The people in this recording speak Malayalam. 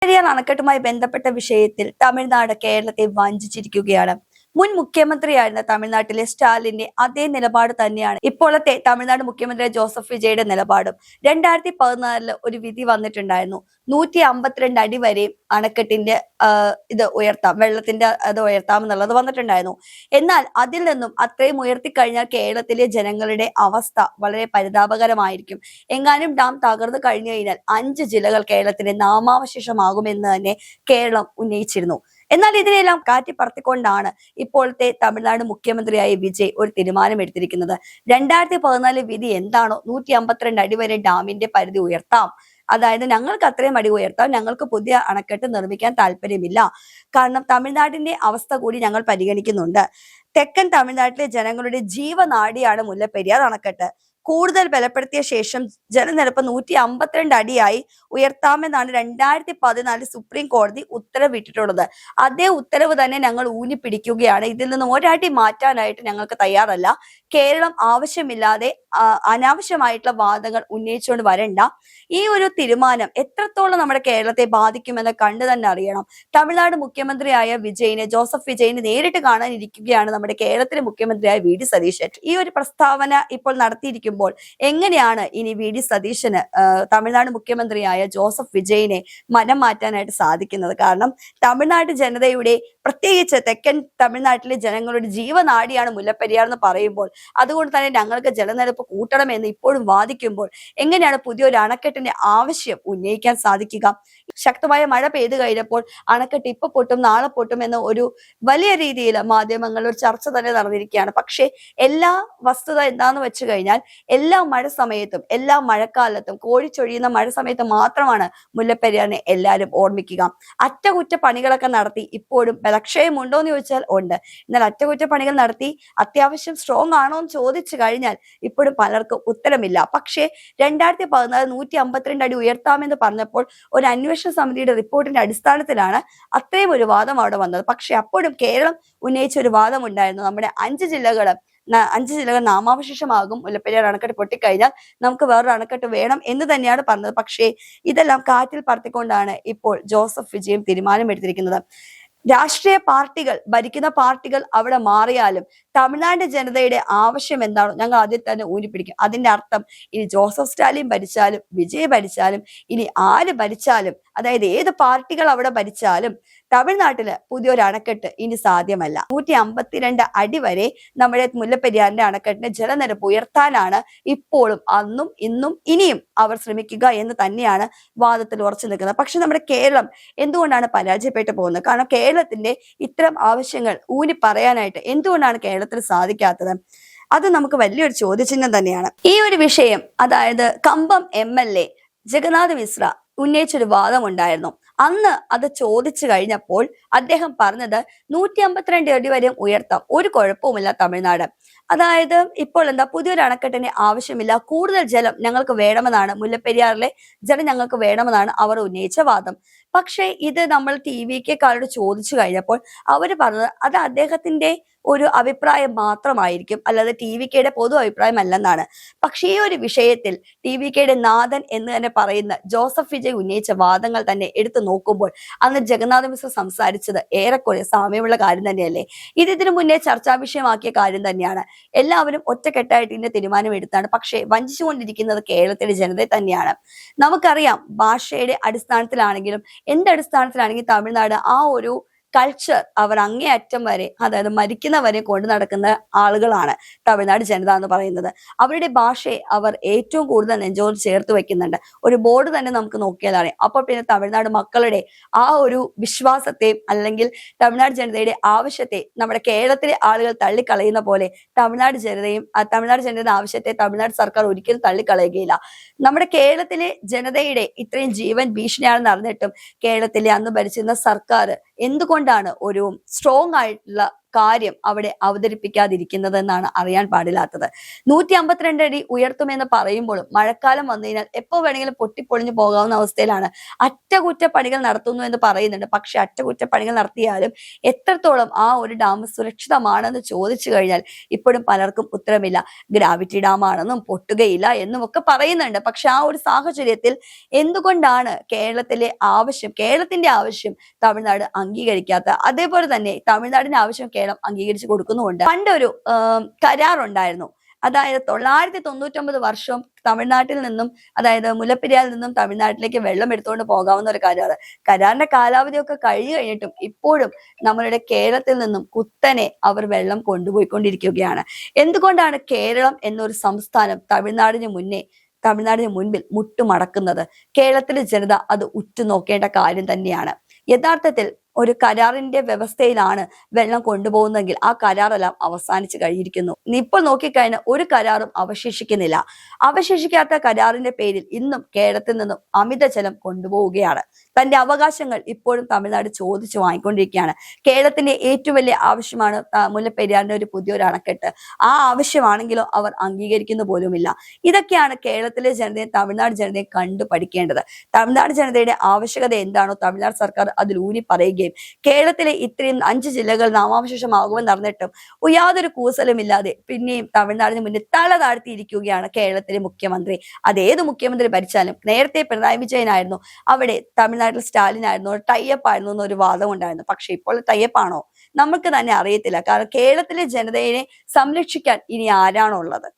പെരിയാർ അണക്കെട്ടുമായി ബന്ധപ്പെട്ട വിഷയത്തിൽ തമിഴ്നാട് കേരളത്തെ വഞ്ചിച്ചിരിക്കുകയാണ്. മുൻ മുഖ്യമന്ത്രിയായിരുന്ന തമിഴ്നാട്ടിലെ സ്റ്റാലിന്റെ അതേ നിലപാട് തന്നെയാണ് ഇപ്പോഴത്തെ തമിഴ്നാട് മുഖ്യമന്ത്രി ജോസഫ് വിജയുടെ നിലപാടും. 2014 ഒരു വിധി വന്നിട്ടുണ്ടായിരുന്നു. 152 അടി വരെ അണക്കെട്ടിന്റെ ഇത് ഉയർത്താം, വെള്ളത്തിന്റെ അത് ഉയർത്താം എന്നുള്ളത് വന്നിട്ടുണ്ടായിരുന്നു. എന്നാൽ അതിൽ നിന്നും അത്രയും ഉയർത്തിക്കഴിഞ്ഞാൽ കേരളത്തിലെ ജനങ്ങളുടെ അവസ്ഥ വളരെ പരിതാപകരമായിരിക്കും. എങ്ങാനും ഡാം തകർന്നു കഴിഞ്ഞു കഴിഞ്ഞാൽ 5 ജില്ലകൾ കേരളത്തിന്റെ നാമാവശേഷമാകുമെന്ന് തന്നെ കേരളം ഉന്നയിച്ചിരുന്നു. എന്നാൽ ഇതിനെല്ലാം കാറ്റിപ്പറത്തിക്കൊണ്ടാണ് ഇപ്പോഴത്തെ തമിഴ്നാട് മുഖ്യമന്ത്രിയായ വിജയ് ഒരു തീരുമാനമെടുത്തിരിക്കുന്നത്. 2014 വിധി എന്താണോ 152 അടി വരെ ഡാമിന്റെ പരിധി ഉയർത്താം, അതായത് ഞങ്ങൾക്ക് അത്രയും അടി ഉയർത്താം, ഞങ്ങൾക്ക് പുതിയ അണക്കെട്ട് നിർമ്മിക്കാൻ താല്പര്യമില്ല, കാരണം തമിഴ്നാടിന്റെ അവസ്ഥ കൂടി ഞങ്ങൾ പരിഗണിക്കുന്നുണ്ട്. തെക്കൻ തമിഴ്നാട്ടിലെ ജനങ്ങളുടെ ജീവനാഡിയാണ് മുല്ലപ്പെരിയാർ അണക്കെട്ട്. കൂടുതൽ ബലപ്പെടുത്തിയ ശേഷം ജലനിരപ്പ് 152 അടിയായി ഉയർത്താമെന്നാണ് 2014 സുപ്രീം കോടതി ഉത്തരവിട്ടിട്ടുള്ളത്. അതേ ഉത്തരവ് തന്നെ ഞങ്ങൾ ഊന്നിപ്പിടിക്കുകയാണ്. ഇതിൽ നിന്ന് ഒരടി മാറ്റാനായിട്ട് ഞങ്ങൾക്ക് തയ്യാറല്ല. കേരളം ആവശ്യമില്ലാതെ അനാവശ്യമായിട്ടുള്ള വാദങ്ങൾ ഉന്നയിച്ചുകൊണ്ട് വരണ്ട. ഈ ഒരു തീരുമാനം എത്രത്തോളം നമ്മുടെ കേരളത്തെ ബാധിക്കുമെന്ന് കണ്ടു തന്നെ അറിയണം. തമിഴ്നാട് മുഖ്യമന്ത്രിയായ ജോസഫ് വിജയിനെ നേരിട്ട് കാണാനിരിക്കുകയാണ് നമ്മുടെ കേരളത്തിലെ മുഖ്യമന്ത്രിയായ വി.ഡി. സതീശൻ. ഈ ഒരു പ്രസ്താവന ഇപ്പോൾ നടത്തിയിരിക്കുമ്പോൾ എങ്ങനെയാണ് ഇനി വി.ഡി. സതീശന് തമിഴ്നാട് മുഖ്യമന്ത്രിയായ ജോസഫ് വിജയിനെ മനം മാറ്റാനായിട്ട് സാധിക്കുന്നത്? കാരണം തമിഴ്നാട് ജനതയുടെ, പ്രത്യേകിച്ച് തെക്കൻ തമിഴ്നാട്ടിലെ ജനങ്ങളുടെ ജീവനാഡിയാണ് മുല്ലപ്പെരിയാർ എന്ന് പറയുമ്പോൾ, അതുകൊണ്ട് തന്നെ ഞങ്ങൾക്ക് ജലനിരപ്പ് കൂട്ടണമെന്ന് ഇപ്പോഴും വാദിക്കുമ്പോൾ എങ്ങനെയാണ് പുതിയൊരു അണക്കെട്ടിന്റെ ആവശ്യം ഉന്നയിക്കാൻ സാധിക്കുക? ശക്തമായ മഴ പെയ്തു കഴിഞ്ഞപ്പോൾ അണക്കെട്ട് ഇപ്പൊ പൊട്ടും നാളെ പൊട്ടും എന്ന ഒരു വലിയ രീതിയിൽ മാധ്യമങ്ങളിൽ ഒരു ചർച്ച തന്നെ നടന്നിരിക്കുകയാണ്. പക്ഷേ എല്ലാ വസ്തുത എന്താന്ന് വെച്ച് കഴിഞ്ഞാൽ എല്ലാ മഴ സമയത്തും, എല്ലാ മഴക്കാലത്തും, കോഴിച്ചൊഴിയുന്ന മഴ സമയത്ത് മാത്രമാണ് മുല്ലപ്പെരിയാറിനെ എല്ലാവരും ഓർമ്മിക്കുക. അറ്റകുറ്റപ്പണികളൊക്കെ നടത്തി ഇപ്പോഴും ബലക്ഷയം ഉണ്ടോ എന്ന് ചോദിച്ചാൽ ഉണ്ട്. എന്നാൽ അറ്റകുറ്റപ്പണികൾ നടത്തി അത്യാവശ്യം സ്ട്രോങ് ആണോ എന്ന് ചോദിച്ചു കഴിഞ്ഞാൽ ഇപ്പോഴും പലർക്കും ഉത്തരമില്ല. പക്ഷേ 2014 152 അടി ഉയർത്താമെന്ന് പറഞ്ഞപ്പോൾ ഒരു അന്വേഷണ സമിതിയുടെ റിപ്പോർട്ടിന്റെ അടിസ്ഥാനത്തിലാണ് അത്രയും ഒരു വാദം അവിടെ വന്നത്. പക്ഷെ അപ്പോഴും കേരളം ഉന്നയിച്ച ഒരു വാദം ഉണ്ടായിരുന്നു. നമ്മുടെ 5 ജില്ലകൾ നാമാവശേഷമാകും, മുല്ലപ്പെരിയാർ അണക്കെട്ട് പൊട്ടിക്കഴിഞ്ഞാൽ നമുക്ക് വേറൊരു അണക്കെട്ട് വേണം എന്ന് തന്നെയാണ് പറഞ്ഞത്. പക്ഷേ ഇതെല്ലാം കാറ്റിൽ പറത്തിക്കൊണ്ടാണ് ഇപ്പോൾ ജോസഫ് വിജയും തീരുമാനമെടുത്തിരിക്കുന്നത്. രാഷ്ട്രീയ പാർട്ടികൾ, ഭരിക്കുന്ന പാർട്ടികൾ അവിടെ മാറിയാലും തമിഴ്നാട് ജനതയുടെ ആവശ്യം എന്താണോ ഞങ്ങൾ അതിൽ തന്നെ ഊന്നിപ്പിടിക്കും. അതിന്റെ അർത്ഥം ഇനി ജോസഫ് സ്റ്റാലിൻ ഭരിച്ചാലും വിജയ് ഭരിച്ചാലും ഇനി ആര് ഭരിച്ചാലും, അതായത് ഏത് പാർട്ടികൾ അവിടെ ഭരിച്ചാലും തമിഴ്നാട്ടില് പുതിയൊരു അണക്കെട്ട് ഇനി സാധ്യമല്ല. 152 അടി വരെ നമ്മുടെ മുല്ലപ്പെരിയാറിന്റെ അണക്കെട്ടിന്റെ ജലനിരപ്പ് ഉയർത്താനാണ് ഇപ്പോഴും, അന്നും ഇന്നും ഇനിയും അവർ ശ്രമിക്കുക എന്ന് തന്നെയാണ് വാദത്തിൽ ഉറച്ചു നിൽക്കുന്നത്. പക്ഷെ നമ്മുടെ കേരളം എന്തുകൊണ്ടാണ് പരാജയപ്പെട്ടു പോകുന്നത്? കാരണം കേരളത്തിന്റെ ഇത്തരം ആവശ്യങ്ങൾ ഊന്നി പറയാനായിട്ട് എന്തുകൊണ്ടാണ് കേരളത്തിന് സാധിക്കാത്തത്? അത് നമുക്ക് വലിയൊരു ചോദ്യചിഹ്നം തന്നെയാണ്. ഈ ഒരു വിഷയം, അതായത് കമ്പം MLA ജഗന്നാഥ് മിശ്ര ഉന്നയിച്ചൊരു വാദം ഉണ്ടായിരുന്നു. അന്ന് അത് ചോദിച്ചു കഴിഞ്ഞപ്പോൾ അദ്ദേഹം പറഞ്ഞത് 152 അടി വരെ ഉയർത്താം, ഒരു കുഴപ്പവുമില്ല തമിഴ്നാട്. അതായത് ഇപ്പോൾ എന്താ, പുതിയൊരു അണക്കെട്ടിന് ആവശ്യമില്ല, കൂടുതൽ ജലം ഞങ്ങൾക്ക് വേണമെന്നാണ്, മുല്ലപ്പെരിയാറിലെ ജലം ഞങ്ങൾക്ക് വേണമെന്നാണ് അവർ ഉന്നയിച്ച വാദം. പക്ഷെ ഇത് നമ്മൾ TVKക്കാരോട് ചോദിച്ചു കഴിഞ്ഞപ്പോൾ അവർ പറഞ്ഞത് അത് അദ്ദേഹത്തിന്റെ ഒരു അഭിപ്രായം മാത്രമായിരിക്കും, അല്ലാതെ TVKയുടെ പൊതു അഭിപ്രായം അല്ലെന്നാണ്. പക്ഷെ ഈ ഒരു വിഷയത്തിൽ TVKയുടെ നാഥൻ എന്ന് തന്നെ പറയുന്ന ജോസഫ് വിജയ് ഉന്നയിച്ച വാദങ്ങൾ തന്നെ എടുത്തു നോക്കുമ്പോൾ അന്ന് ജഗന്നാഥ മിശ്ര സംസാരിച്ചത് ഏറെക്കുറെ സാമ്യമുള്ള കാര്യം തന്നെയല്ലേ? ഇതിനു മുന്നേ ചർച്ചാ വിഷയമാക്കിയ കാര്യം തന്നെയാണ്. എല്ലാവരും ഒറ്റക്കെട്ടായിട്ട് ഇതിന്റെ തീരുമാനം എടുത്താണ്. പക്ഷേ വഞ്ചിച്ചുകൊണ്ടിരിക്കുന്നത് കേരളത്തിലെ ജനതയെ തന്നെയാണ്. നമുക്കറിയാം, ഭാഷയുടെ അടിസ്ഥാനത്തിലാണെങ്കിലും എന്തടിസ്ഥാനത്തിലാണെങ്കിലും തമിഴ്നാട് ആ ഒരു കൾച്ചർ അവർ അങ്ങേയറ്റം വരെ, അതായത് മരിക്കുന്നവരെ കൊണ്ടു നടക്കുന്ന ആളുകളാണ് തമിഴ്നാട് ജനത എന്ന് പറയുന്നത്. അവരുടെ ഭാഷയെ അവർ ഏറ്റവും കൂടുതൽ നെഞ്ചോട് ചേർത്ത് വെക്കുന്നുണ്ട്. ഒരു ബോർഡ് തന്നെ നമുക്ക് നോക്കിയാലാണ്. അപ്പോൾ പിന്നെ തമിഴ്നാട് മക്കളുടെ ആ ഒരു വിശ്വാസത്തെയും അല്ലെങ്കിൽ തമിഴ്നാട് ജനതയുടെ ആവശ്യത്തെ നമ്മുടെ കേരളത്തിലെ ആളുകൾ തള്ളിക്കളയുന്ന പോലെ തമിഴ്നാട് ജനതയുടെ ആവശ്യത്തെ തമിഴ്നാട് സർക്കാർ ഒരിക്കലും തള്ളിക്കളയുകയില്ല. നമ്മുടെ കേരളത്തിലെ ജനതയുടെ ഇത്രയും ജീവൻ ഭീഷണിയാണെന്ന് അറിഞ്ഞിട്ടും കേരളത്തിലെ അന്ന് ഭരിച്ചിരുന്ന സർക്കാർ എന്തുകൊണ്ടാണ് ഒരു സ്ട്രോങ് ആയിട്ടുള്ള കാര്യം അവിടെ അവതരിപ്പിക്കാതിരിക്കുന്നത് എന്നാണ് അറിയാൻ പാടില്ലാത്തത്. 152 അടി ഉയർത്തുമെന്ന് പറയുമ്പോഴും മഴക്കാലം വന്നു കഴിഞ്ഞാൽ എപ്പോ വേണമെങ്കിലും പൊട്ടിപ്പൊളിഞ്ഞു പോകാവുന്ന അവസ്ഥയിലാണ്. അറ്റകുറ്റപ്പണികൾ നടത്തുന്നു എന്ന് പറയുന്നുണ്ട്. പക്ഷെ അറ്റകുറ്റപ്പണികൾ നടത്തിയാലും എത്രത്തോളം ആ ഒരു ഡാം സുരക്ഷിതമാണെന്ന് ചോദിച്ചു കഴിഞ്ഞാൽ ഇപ്പോഴും പലർക്കും ഉത്തരമില്ല. ഗ്രാവിറ്റി ഡാം ആണെന്നും പൊട്ടുകയില്ല എന്നും ഒക്കെ പറയുന്നുണ്ട്. പക്ഷെ ആ ഒരു സാഹചര്യത്തിൽ എന്തുകൊണ്ടാണ് കേരളത്തിന്റെ ആവശ്യം തമിഴ്നാട് അംഗീകരിക്കാത്ത? അതേപോലെ തന്നെ തമിഴ്നാടിന്റെ ആവശ്യം കേരളം അംഗീകരിച്ചു കൊടുക്കുന്നുമുണ്ട്. പണ്ടൊരു കരാറുണ്ടായിരുന്നു. അതായത് 999 വർഷവും തമിഴ്നാട്ടിൽ നിന്നും, അതായത് മുല്ലപ്പെരിയാറിൽ നിന്നും തമിഴ്നാട്ടിലേക്ക് വെള്ളം എടുത്തുകൊണ്ട് പോകാവുന്ന ഒരു കരാറിന്റെ കാലാവധിയൊക്കെ കഴിഞ്ഞിട്ടും ഇപ്പോഴും നമ്മളുടെ കേരളത്തിൽ നിന്നും കുത്തനെ അവർ വെള്ളം കൊണ്ടുപോയിക്കൊണ്ടിരിക്കുകയാണ്. എന്തുകൊണ്ടാണ് കേരളം എന്നൊരു സംസ്ഥാനം തമിഴ്നാടിന് മുൻപിൽ മുട്ടുമടക്കുന്നത്? കേരളത്തിലെ ജനത അത് ഉറ്റുനോക്കേണ്ട കാര്യം തന്നെയാണ്. യഥാർത്ഥത്തിൽ ഒരു കരാറിന്റെ വ്യവസ്ഥയിലാണ് വെള്ളം കൊണ്ടുപോകുന്നതെങ്കിൽ ആ കരാറെല്ലാം അവസാനിച്ചു കഴിഞ്ഞിരിക്കുന്നു. ഇപ്പോൾ നോക്കിക്കഴിഞ്ഞാൽ ഒരു കരാറും അവശേഷിക്കുന്നില്ല. അവശേഷിക്കാത്ത കരാറിന്റെ പേരിൽ ഇന്നും കേരളത്തിൽ നിന്നും അമിത ജലം കൊണ്ടുപോവുകയാണ്. തന്റെ അവകാശങ്ങൾ ഇപ്പോഴും തമിഴ്നാട് ചോദിച്ചു വാങ്ങിക്കൊണ്ടിരിക്കുകയാണ്. കേരളത്തിന്റെ ഏറ്റവും വലിയ ആവശ്യമാണ് മുല്ലപ്പെരിയാറിന്റെ ഒരു പുതിയൊരു അണക്കെട്ട്. ആ ആവശ്യമാണെങ്കിലോ അവർ അംഗീകരിക്കുന്നു പോലുമില്ല. ഇതൊക്കെയാണ് കേരളത്തിലെ ജനതയും തമിഴ്നാട് ജനതയും കണ്ടു പഠിക്കേണ്ടത്. തമിഴ്നാട് ജനതയുടെ ആവശ്യകത എന്താണോ തമിഴ്നാട് സർക്കാർ അതിൽ ഊന്നി പറയുകയും കേരളത്തിലെ ഇത്രയും 5 ജില്ലകൾ നാമാവശേഷമാകുമെന്ന് അറിഞ്ഞിട്ടും യാതൊരു കൂസലുമില്ലാതെ പിന്നെയും തമിഴ്നാടിന് മുന്നിൽ തല താഴ്ത്തിയിരിക്കുകയാണ് കേരളത്തിലെ മുഖ്യമന്ത്രി. അതേത് മുഖ്യമന്ത്രി ഭരിച്ചാലും, നേരത്തെ പിണറായി വിജയൻ ആയിരുന്നു, അവിടെ തമിഴ്നാട്ടിൽ സ്റ്റാലിൻ ആയിരുന്നു, ടൈപ്പ് ആയിരുന്നു എന്നൊരു വാദം ഉണ്ടായിരുന്നു. പക്ഷെ ഇപ്പോൾ ടൈപ്പ് ആണോ നമുക്ക് തന്നെ അറിയത്തില്ല. കാരണം കേരളത്തിലെ ജനതയെ സംരക്ഷിക്കാൻ ഇനി ആരാണുള്ളത്?